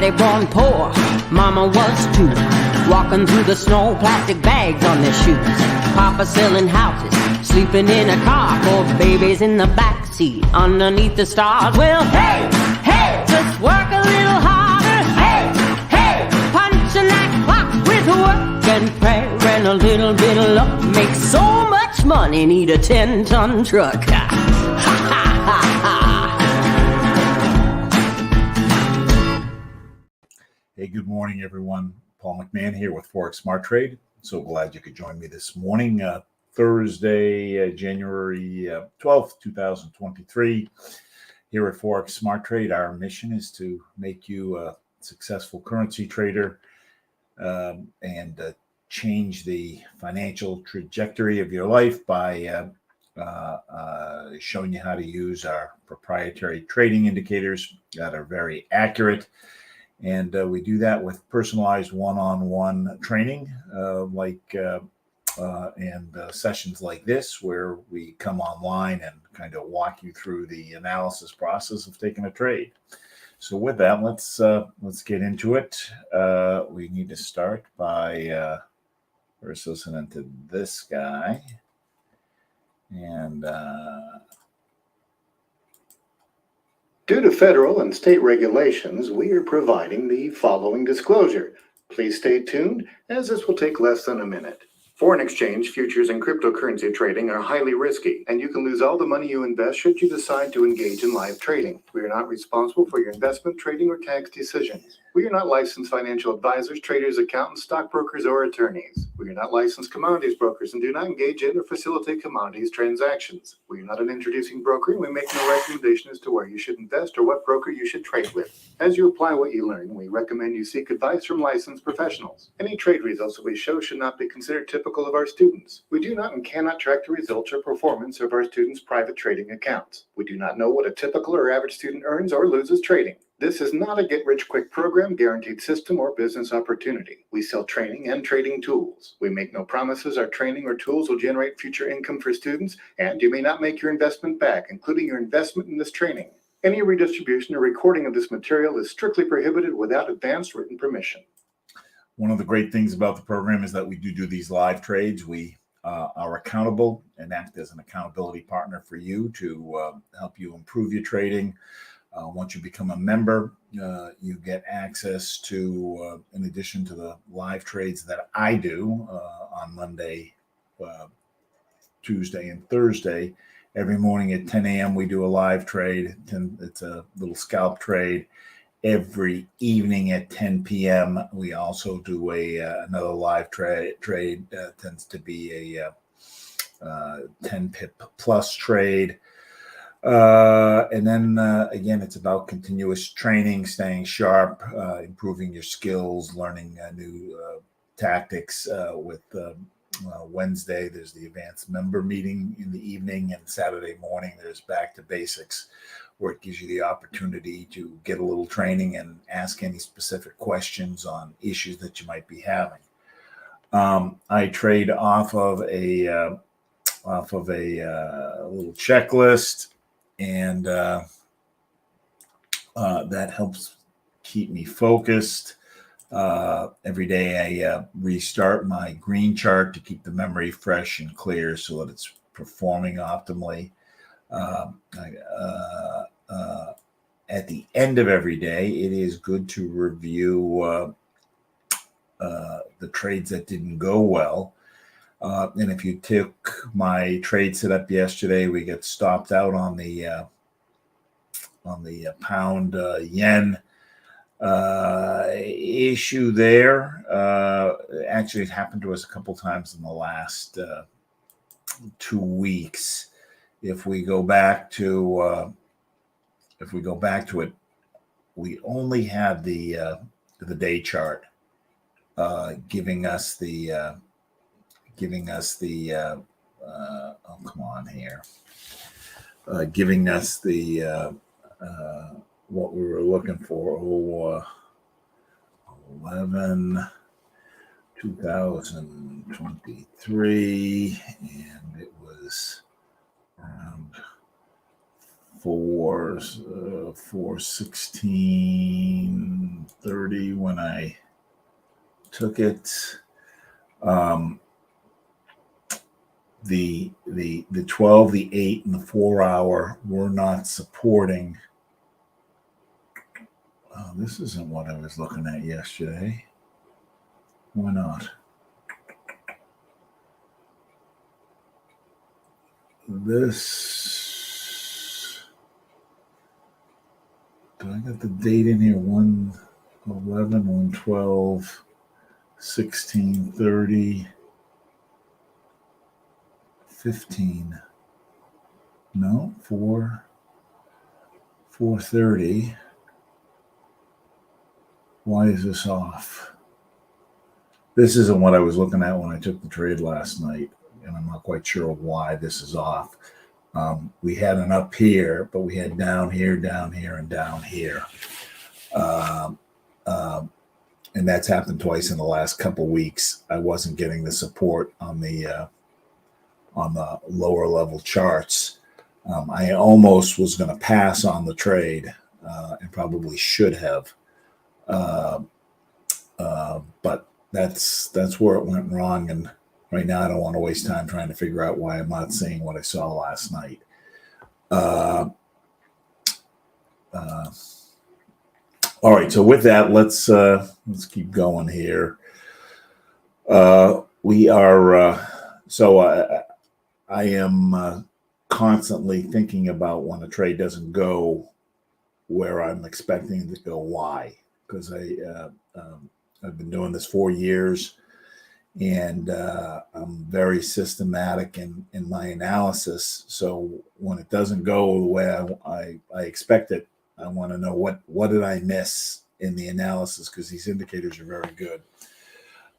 Daddy born poor, Mama was too. Walking through the snow, plastic bags on their shoes. Papa selling houses, sleeping in a car. 4 babies in the back seat, underneath the stars. Well, hey, hey, just work a little harder. Hey, hey, punching that clock with work and prayer and a little bit of luck. Make so much money, need a 10-ton truck. Ha, ha, ha, ha. Hey, good morning, everyone. Paul McMann here with Forex Smart Trade. So glad you could join me this morning, Thursday, January 12th, 2023. Here at Forex Smart Trade, our mission is to make you a successful currency trader and change the financial trajectory of your life by showing you how to use our proprietary trading indicators that are very accurate. And we do that with personalized one-on-one training and sessions like this, where we come online and kind of walk you through the analysis process of taking a trade. So with that, let's get into it. We need to start by first listening to this guy. And due to federal and state regulations, we are providing the following disclosure. Please stay tuned, as this will take less than a minute. Foreign exchange, futures, and cryptocurrency trading are highly risky, and you can lose all the money you invest should you decide to engage in live trading. We are not responsible for your investment, trading, or tax decisions. We are not licensed financial advisors, traders, accountants, stockbrokers, or attorneys. We are not licensed commodities brokers and do not engage in or facilitate commodities transactions. We are not an introducing broker, and we make no recommendation as to where you should invest or what broker you should trade with. As you apply what you learn, we recommend you seek advice from licensed professionals. Any trade results that we show should not be considered typical of our students. We do not and cannot track the results or performance of our students' private trading accounts. We do not know what a typical or average student earns or loses trading. This is not a get-rich-quick program, guaranteed system, or business opportunity. We sell training and trading tools. We make no promises our training or tools will generate future income for students, and you may not make your investment back, including your investment in this training. Any redistribution or recording of this material is strictly prohibited without advance written permission. One of the great things about the program is that we do these live trades. We are accountable and act as an accountability partner for you to help you improve your trading. Once you become a member, you get access to, in addition to the live trades that I do on Monday, Tuesday, and Thursday, every morning at 10 a.m. we do a live trade. It's a little scalp trade. Every evening at 10 p.m. we also do another live trade. Tends to be a 10 pip plus trade. And then again, it's about continuous training, staying sharp, improving your skills, learning new tactics. With Wednesday, there's the advanced member meeting in the evening, and Saturday morning, there's back to basics, where it gives you the opportunity to get a little training and ask any specific questions on issues that you might be having. I trade off of a little checklist. And that helps keep me focused. Every day I restart my green chart to keep the memory fresh and clear so that it's performing optimally. At the end of every day, it is good to review the trades that didn't go well. And if you took my trade set up yesterday, we get stopped out on the pound yen issue there. Actually, it happened to us a couple times in the last 2 weeks. If we go back to it, we only had the day chart giving us the giving us the what we were looking for. 2023, and it was around for 16.30 when I took it. The 12, the 8, and the 4 hour were not supporting. This isn't what I was looking at yesterday. Why not? This, do I got the date in here? 1/11, 1/12, 16:30, 15. No, 4:30. Why is this off? This isn't what I was looking at when I took the trade last night, and I'm not quite sure why this is off. We had an up here, but we had down here, down here, and down here. And that's happened twice in the last couple weeks. I wasn't getting the support on the lower level charts. I almost was going to pass on the trade, and probably should have. But that's where it went wrong. And right now I don't want to waste time trying to figure out why I'm not seeing what I saw last night. All right. So with that, let's keep going here. We are, I am constantly thinking about when a trade doesn't go where I'm expecting it to go, why? Because I've been doing this 4 years, and I'm very systematic in my analysis. So when it doesn't go the way I expect it, I want to know what did I miss in the analysis, because these indicators are very good.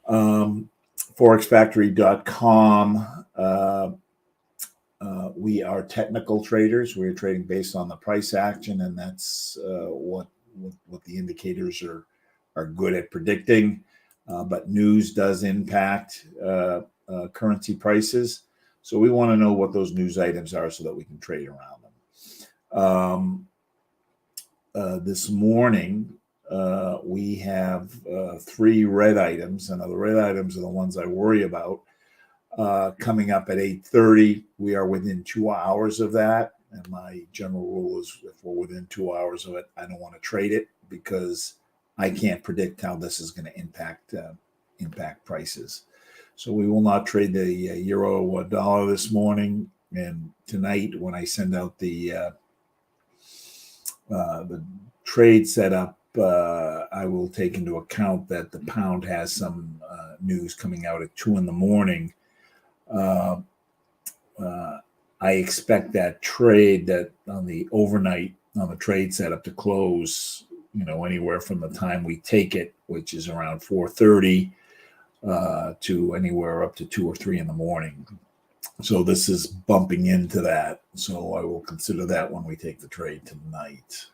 Forexfactory.com. We are technical traders. We're trading based on the price action, and that's what the indicators are good at predicting. But news does impact currency prices. So we want to know what those news items are so that we can trade around them. This morning, we have 3 red items. And the red items are the ones I worry about. Coming up at 8:30, we are within 2 hours of that. And my general rule is if we're within 2 hours of it, I don't want to trade it, because I can't predict how this is going to impact prices. So we will not trade the euro or dollar this morning. And tonight, when I send out the trade setup, I will take into account that the pound has some news coming out at 2 a.m. I expect that trade that on the overnight on the trade setup to close, anywhere from the time we take it, which is around 4:30, to anywhere up to 2 or 3 in the morning. So this is bumping into that. So I will consider that when we take the trade tonight.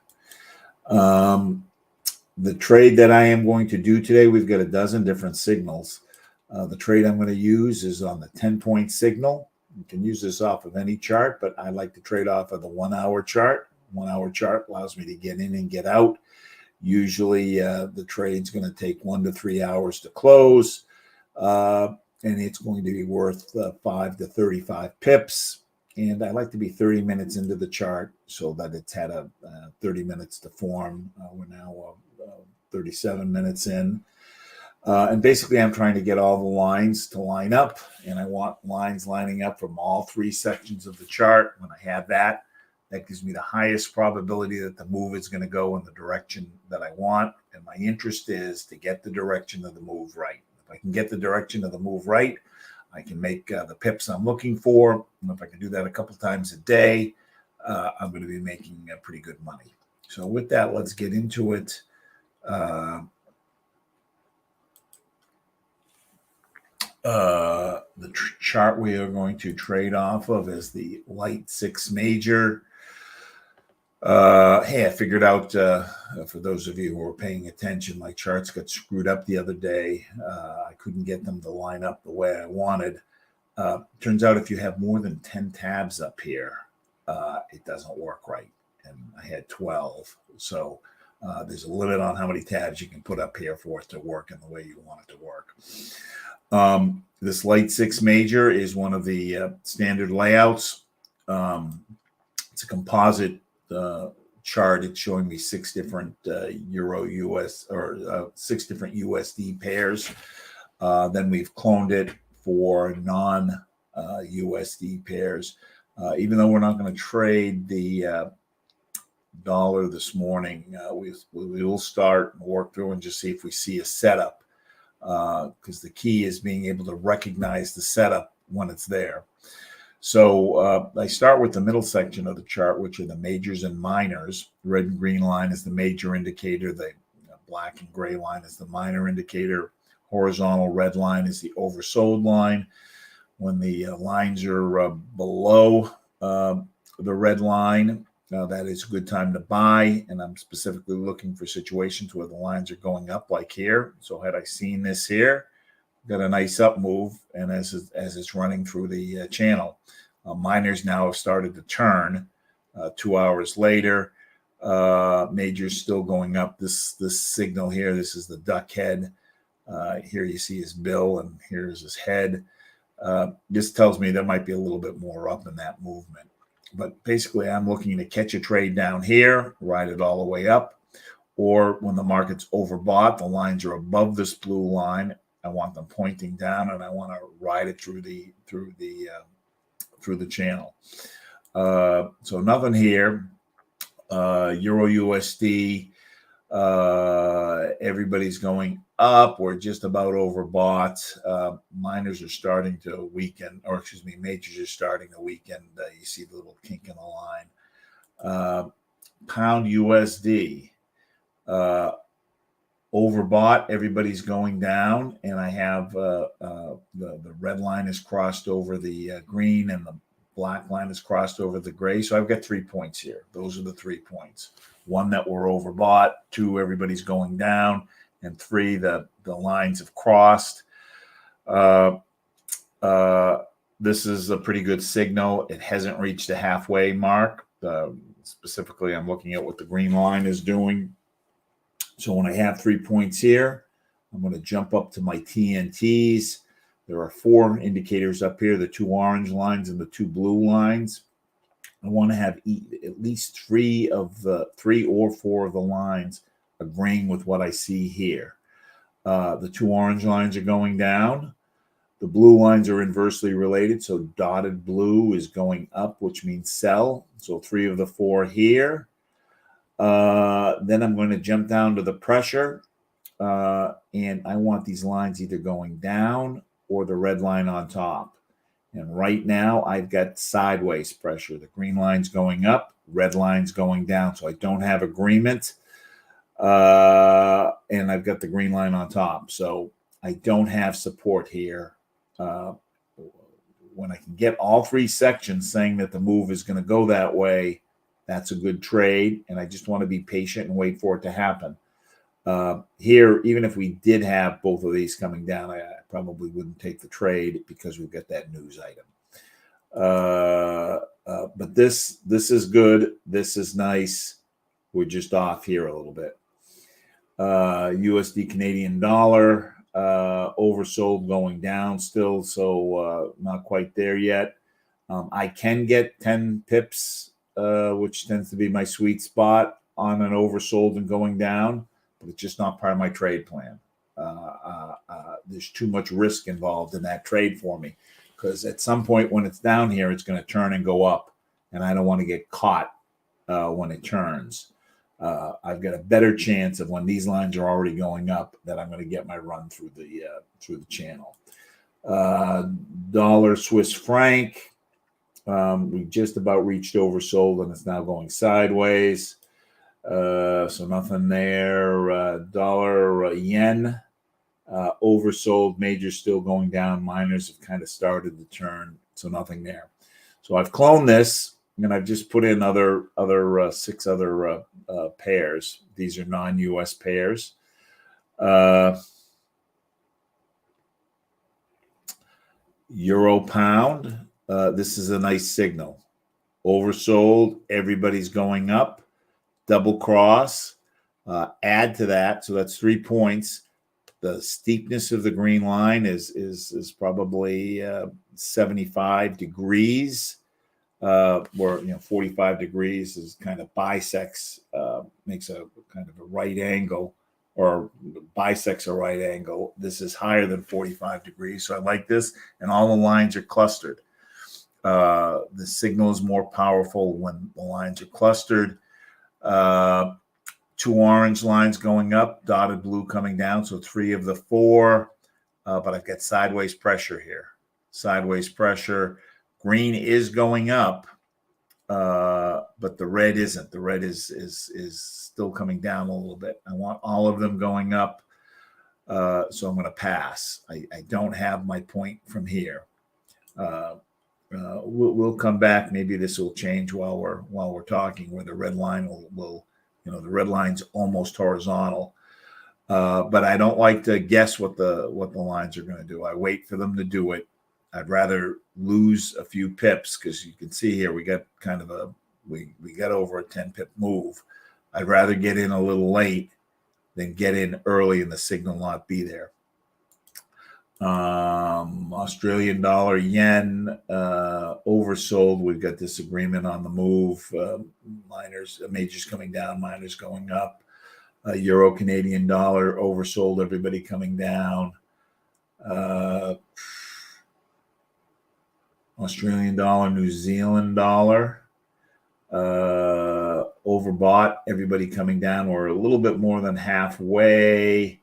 The trade that I am going to do today, we've got a dozen different signals. The trade I'm going to use is on the 10-point signal. You can use this off of any chart, but I like to trade off of the 1 hour chart. 1 hour chart allows me to get in and get out. Usually the trade's going to take 1 to 3 hours to close, and it's going to be worth 5 to 35 pips. And I like to be 30 minutes into the chart so that it's had 30 minutes to form. We're now 37 minutes in. And basically, I'm trying to get all the lines to line up, and I want lines lining up from all 3 sections of the chart. When I have that, that gives me the highest probability that the move is going to go in the direction that I want. And my interest is to get the direction of the move right. If I can get the direction of the move right, I can make the pips I'm looking for. And if I can do that a couple times a day, I'm going to be making pretty good money. So with that, let's get into it. The chart we are going to trade off of is the light 6 major. Hey, I figured out, for those of you who are paying attention, my charts got screwed up the other day. I couldn't get them to line up the way I wanted. Turns out if you have more than 10 tabs up here, it doesn't work right. and I had 12. So there's a limit on how many tabs you can put up here for it to work in the way you want it to work. This light 6 major is one of the standard layouts. It's a composite chart. It's showing me 6 different Euro US or 6 different USD pairs. Then we've cloned it for non USD pairs. Even though we're not going to trade the dollar this morning, we will start and work through and just see if we see a setup, because the key is being able to recognize the setup when it's there. So I start with the middle section of the chart, which are the majors and minors. The red and green line is the major indicator. The black and gray line is the minor indicator. Horizontal red line is the oversold line. When the lines are below the red line, that is a good time to buy. And I'm specifically looking for situations where the lines are going up, like here. So had I seen this here, got a nice up move, and as it's running through the channel, minors now have started to turn. 2 hours later, majors still going up. This signal here, this is the duck head. Here you see his bill, and here's his head. This tells me there might be a little bit more up in that movement. But basically, I'm looking to catch a trade down here, ride it all the way up, or when the market's overbought, the lines are above this blue line. I want them pointing down, and I want to ride it through the channel. So nothing here. Euro USD. Everybody's going up. We're just about overbought. Minors are starting to weaken, or excuse me, majors are starting to weaken. You see the little kink in the line. Pound USD. Overbought, everybody's going down, and I have the red line is crossed over the green, and the black line is crossed over the gray. So I've got 3 points here. Those are the 3 points. 1, that we're overbought. 2, everybody's going down, and 3, the lines have crossed. This is a pretty good signal. It hasn't reached the halfway mark. Specifically, I'm looking at what the green line is doing. So when I have 3 points here, I'm going to jump up to my TNTs. There are 4 indicators up here, the 2 orange lines and the 2 blue lines. I want to have at least 3 or 4 of the lines agreeing with what I see here. The 2 orange lines are going down. The blue lines are inversely related, so dotted blue is going up, which means sell. So 3 of the 4 here. Then I'm going to jump down to the pressure, and I want these lines either going down or the red line on top. And right now I've got sideways pressure. The green line's going up, red line's going down. So I don't have agreement, and I've got the green line on top. So I don't have support here. When I can get all 3 sections saying that the move is going to go that way, that's a good trade, and I just want to be patient and wait for it to happen. Here, even if we did have both of these coming down, I probably wouldn't take the trade because we've got that news item. But this is good. This is nice. We're just off here a little bit. USD Canadian dollar, oversold, going down still, so not quite there yet. I can get 10 pips, which tends to be my sweet spot on an oversold and going down, but it's just not part of my trade plan. There's too much risk involved in that trade for me, because at some point when it's down here, it's going to turn and go up, and I don't want to get caught when it turns. I've got a better chance of when these lines are already going up that I'm going to get my run through the channel. Dollar Swiss franc. We just about reached oversold, and it's now going sideways. So nothing there. Dollar yen, oversold. Majors still going down. Minors have kind of started to turn, so nothing there. So I've cloned this, and I've just put in 6 other pairs. These are non-US pairs. Euro pound. This is a nice signal. oversold, everybody's going up, double cross, add to that. So that's 3 points. The steepness of the green line is probably 75 degrees, where 45 degrees is kind of bisects, makes a kind of a right angle, or bisects a right angle. This is higher than 45 degrees, so I like this, and all the lines are clustered. The signal is more powerful when the lines are clustered. 2 orange lines going up, dotted blue coming down, so 3 of the 4. But I've got sideways pressure here. Sideways pressure. Green is going up, but the red isn't. The red is still coming down a little bit. I want all of them going up, so I'm going to pass. I don't have my point from here. We'll come back. Maybe this will change while we're talking, where the red line will the red line's almost horizontal. But I don't like to guess what the lines are going to do. I wait for them to do it. I'd rather lose a few pips, because you can see here we got kind of we got over a 10 pip move. I'd rather get in a little late than get in early and the signal not be there. Australian dollar, yen, oversold. We've got this agreement on the move. Majors coming down, minors going up. Euro, Canadian dollar, oversold. Everybody coming down. Australian dollar, New Zealand dollar, overbought. Everybody coming down. We're a little bit more than halfway.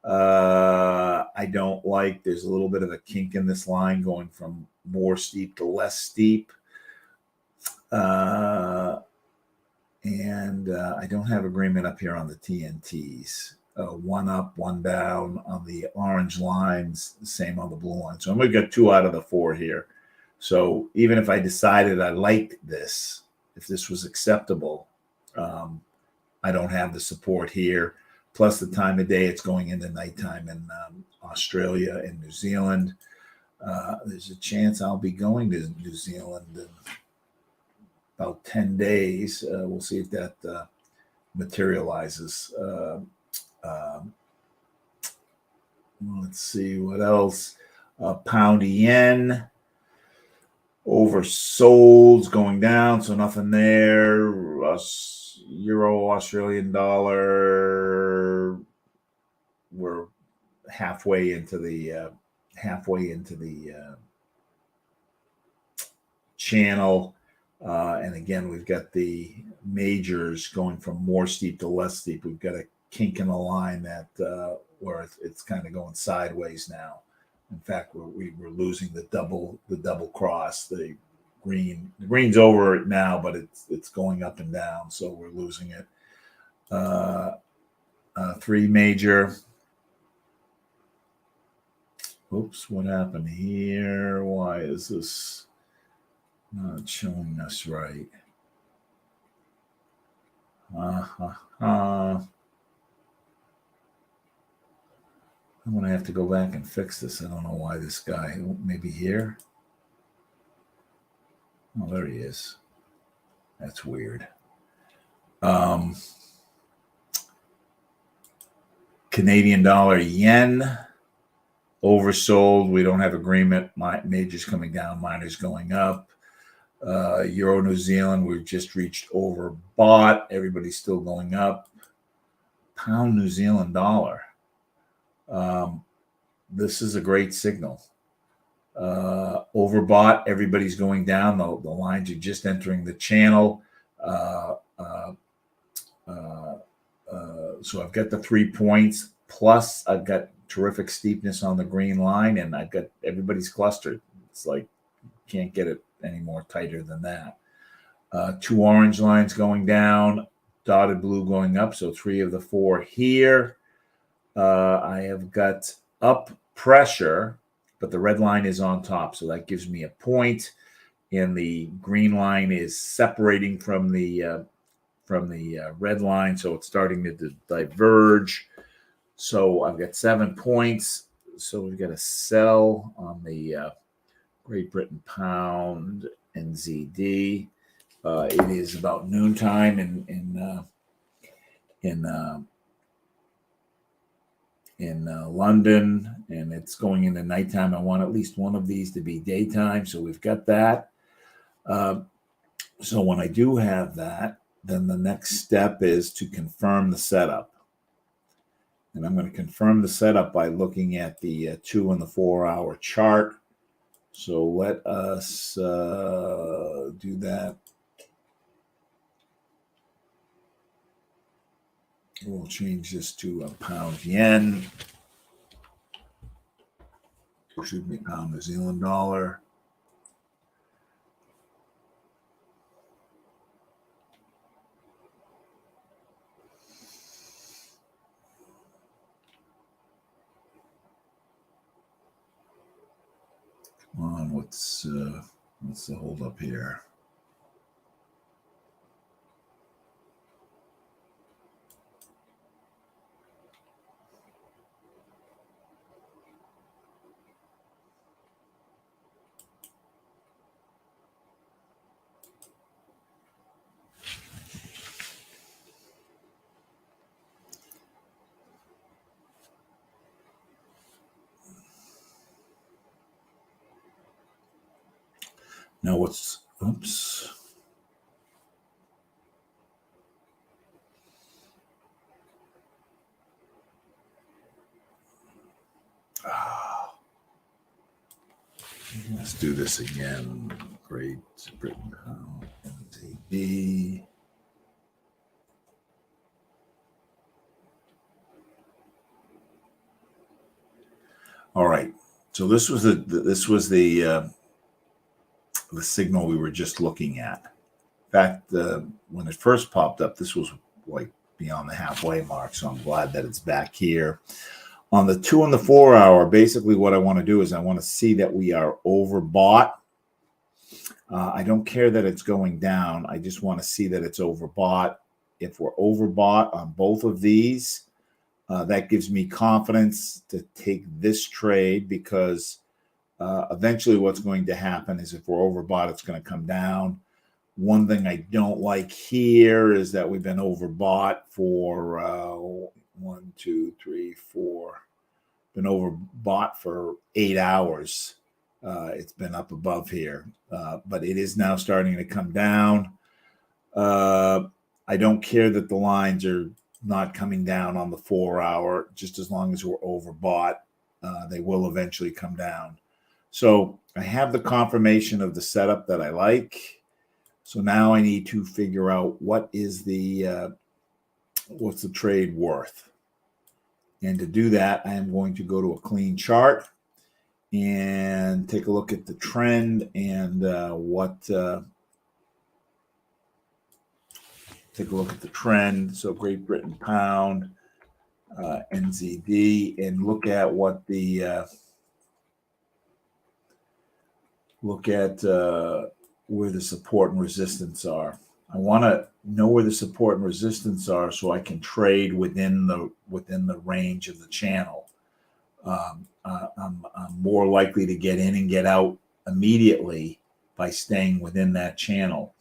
I don't like, there's a little bit of a kink in this line going from more steep to less steep. And I don't have agreement up here on the TNTs. 1 up, 1 down on the orange lines, the same on the blue line. So I'm going to get 2 out of the 4 here. So even if I decided I liked this, if this was acceptable, I don't have the support here. Plus the time of day, it's going into nighttime in Australia and New Zealand. There's a chance I'll be going to New Zealand in about 10 days. We'll see if that materializes. Let's see what else. Pound yen, oversold, going down, so nothing there. Euro, Australian dollar, we're halfway into the channel, and again we've got the majors going from more steep to less steep. We've got a kink in the line that where it's kind of going sideways now. In fact, we're losing the double cross. The green's over it now, but it's going up and down, so we're losing it. 3 major. Oops, what happened here? Why is this not showing us right? I'm going to have to go back and fix this. I don't know why this guy, maybe here. Oh, there he is. That's weird. Canadian dollar, yen, oversold. We don't have agreement. Majors coming down, minors going up. Euro, New Zealand, we've just reached overbought. Everybody's still going up. Pound, New Zealand dollar. This is a great signal. Overbought, everybody's going down. The lines are just entering the channel. So I've got the 3 points, plus I've got terrific steepness on the green line, and I've got everybody's clustered. It's like can't get it any more tighter than that. 2 orange lines going down, dotted blue going up, so 3 of the 4 here. I have got up pressure, but the red line is on top, so that gives me a point, and the green line is separating from the red line, so it's starting to diverge. So I've got 7 points. So we've got a sell on the Great Britain pound NZD. It is about noontime in London, and it's going into nighttime. I want at least one of these to be daytime, so we've got that. So when I do have that, then the next step is to confirm the setup. And I'm going to confirm the setup by looking at the 2 and the 4 hour chart. So let us do that. We'll change this to a pound yen. Excuse me, pound New Zealand dollar. Come on, what's the hold up here? Now what's, oops. Let's do this again. Great Britain pound NZD. All right. So this was the signal we were just looking at. In fact, when it first popped up, this was like beyond the halfway mark. So I'm glad that it's back here. On the 2 and the 4 hour, basically what I want to do is I want to see that we are overbought. I don't care that it's going down. I just want to see that it's overbought. If we're overbought on both of these, that gives me confidence to take this trade, because eventually what's going to happen is if we're overbought, it's going to come down. One thing I don't like here is that we've been overbought for 1, 2, 3, 4. Been overbought for 8 hours. It's been up above here, but it is now starting to come down. I don't care that the lines are not coming down on the 4 hour, just as long as we're overbought. They will eventually come down. So I have the confirmation of the setup that I like. So now I need to figure out what's the trade worth. And to do that, I am going to go to a clean chart and take a look at the trend and take a look at the trend. So Great Britain pound, NZD, and look at what the where the support and resistance are. I want to know where the support and resistance are so I can trade within the range of the channel. I'm more likely to get in and get out immediately by staying within that channel.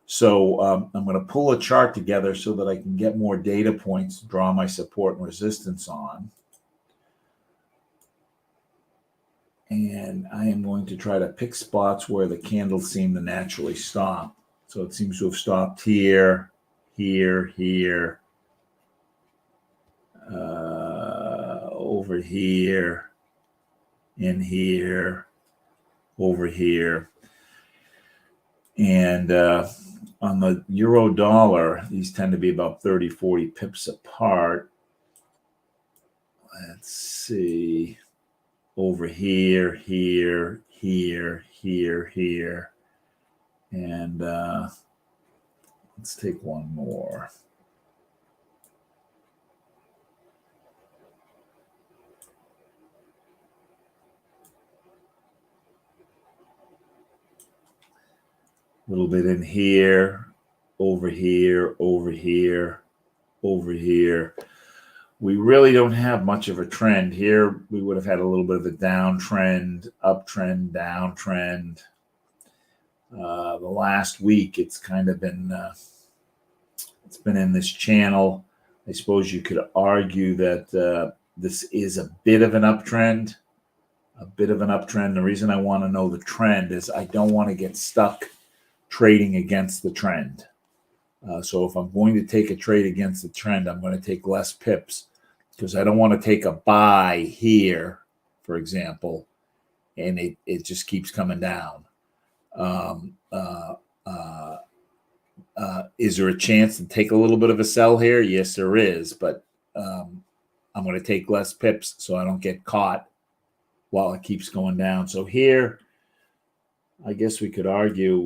So I'm going to pull a chart together so that I can get more data points to draw my support and resistance on. And I am going to try to pick spots where the candles seem to naturally stop. So it seems to have stopped here, here, over here, in here, over here. And on the euro dollar, these tend to be about 30, 40 pips apart. Let's see. Over here, here, here, here, here. And let's take one more. A little bit in here, over here, over here, over here. We really don't have much of a trend here. We would have had a little bit of a downtrend, uptrend, downtrend. The last week, it's kind of been it's been in this channel. I suppose you could argue that this is a bit of an uptrend. The reason I want to know the trend is I don't want to get stuck trading against the trend. So if I'm going to take a trade against the trend, I'm going to take less pips because I don't want to take a buy here, for example, and it just keeps coming down. Is there a chance to take a little bit of a sell here? Yes, there is, but I'm going to take less pips so I don't get caught while it keeps going down. So here, I guess we could argue,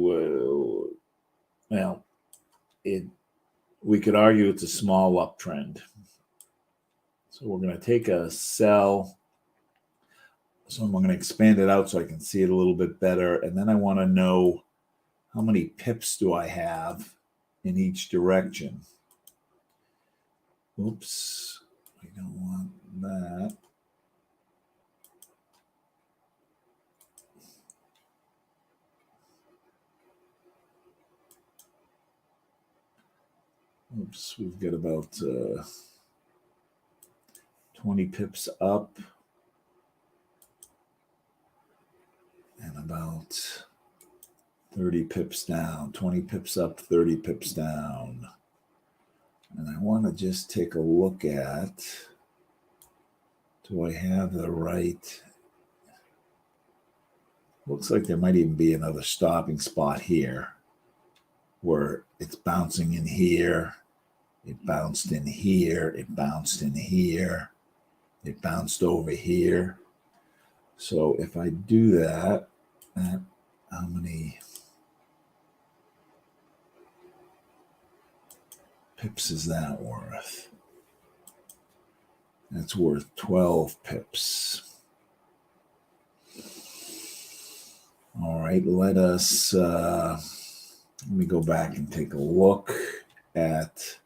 we could argue it's a small uptrend. So we're going to take a sell. So I'm going to expand it out so I can see it a little bit better. And then I want to know how many pips do I have in each direction. Oops, we don't want that. Oops, we've got about 20 pips up and about 30 pips down. 20 pips up, 30 pips down. And I want to just take a look at, do I have the right? Looks like there might even be another stopping spot here where it's bouncing in here. It bounced in here. It bounced in here. It bounced over here. So if I do that, how many pips is that worth? That's worth 12 pips. All right, let me go back and take a look at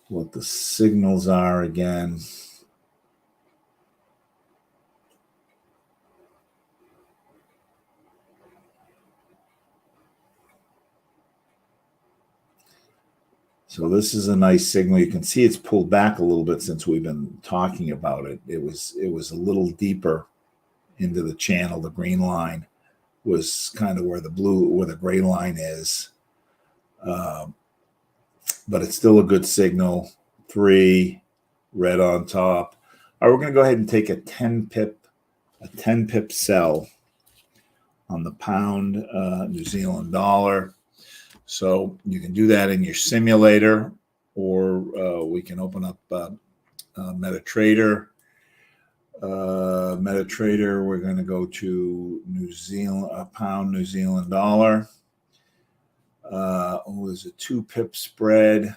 what the signals are again. So this is a nice signal. You can see it's pulled back a little bit since we've been talking about it. It was a little deeper into the channel. The green line was kind of where the gray line is. But it's still a good signal. 3, red on top. All right, we're going to go ahead and take a 10 pip sell on the pound New Zealand dollar. So you can do that in your simulator, or we can open up MetaTrader. MetaTrader, we're going to go to New Zealand, pound New Zealand dollar. There's a 2 pip spread.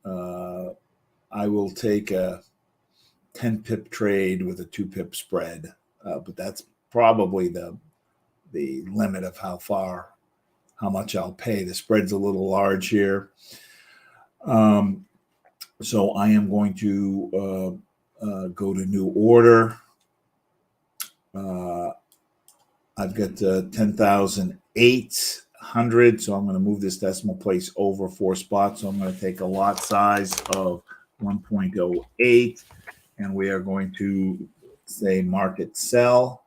I will take a 10 pip trade with a 2 pip spread, but that's probably the limit of how much I'll pay. The spread's a little large here. So I am going to go to new order. I've got 10,800, so I'm going to move this decimal place over 4 spots. So I'm going to take a lot size of 1.08, and we are going to say market sell.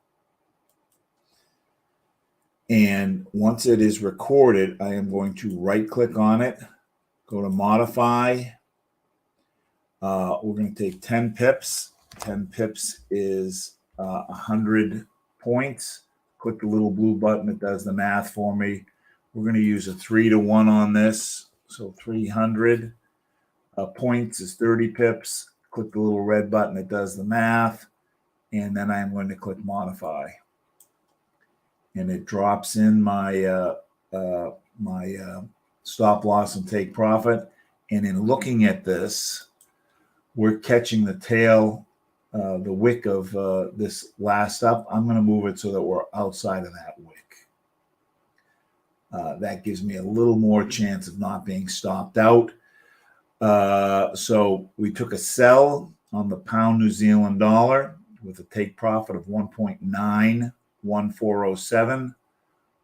And once it is recorded, I am going to right-click on it, go to modify. We're going to take 10 pips. 10 pips is 100 points. Click the little blue button. It does the math for me. We're going to use a 3-to-1 on this. So 300 points is 30 pips. Click the little red button. It does the math. And then I'm going to click modify. And it drops in my stop loss and take profit. And in looking at this, we're catching the tail, the wick of this last up. I'm going to move it so that we're outside of that wick. That gives me a little more chance of not being stopped out. So we took a sell on the pound New Zealand dollar with a take profit of 1.91407.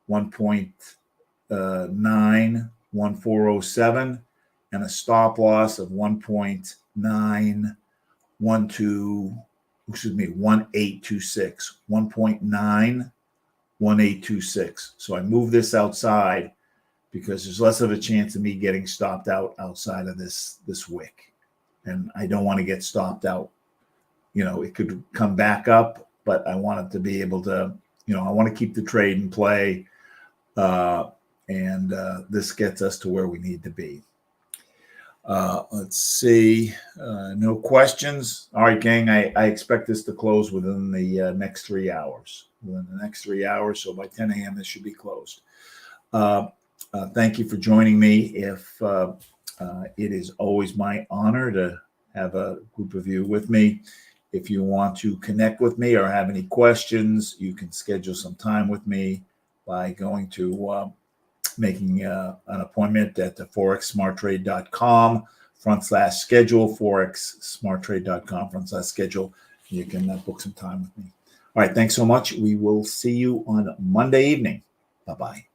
1.91407 and a stop loss of 1826, 1.91826. So I move this outside because there's less of a chance of me getting stopped out outside of this wick. And I don't want to get stopped out. It could come back up, but I want it to be able to, I want to keep the trade in play. And this gets us to where we need to be. Let's see. No questions. All right, gang. I expect this to close within the next 3 hours. Within the next 3 hours. So by 10 a.m., this should be closed. Thank you for joining me. It is always my honor to have a group of you with me. If you want to connect with me or have any questions, you can schedule some time with me by going to making an appointment at the forexsmarttrade.com/schedule, forexsmarttrade.com/schedule. You can book some time with me. All right. Thanks so much. We will see you on Monday evening. Bye-bye.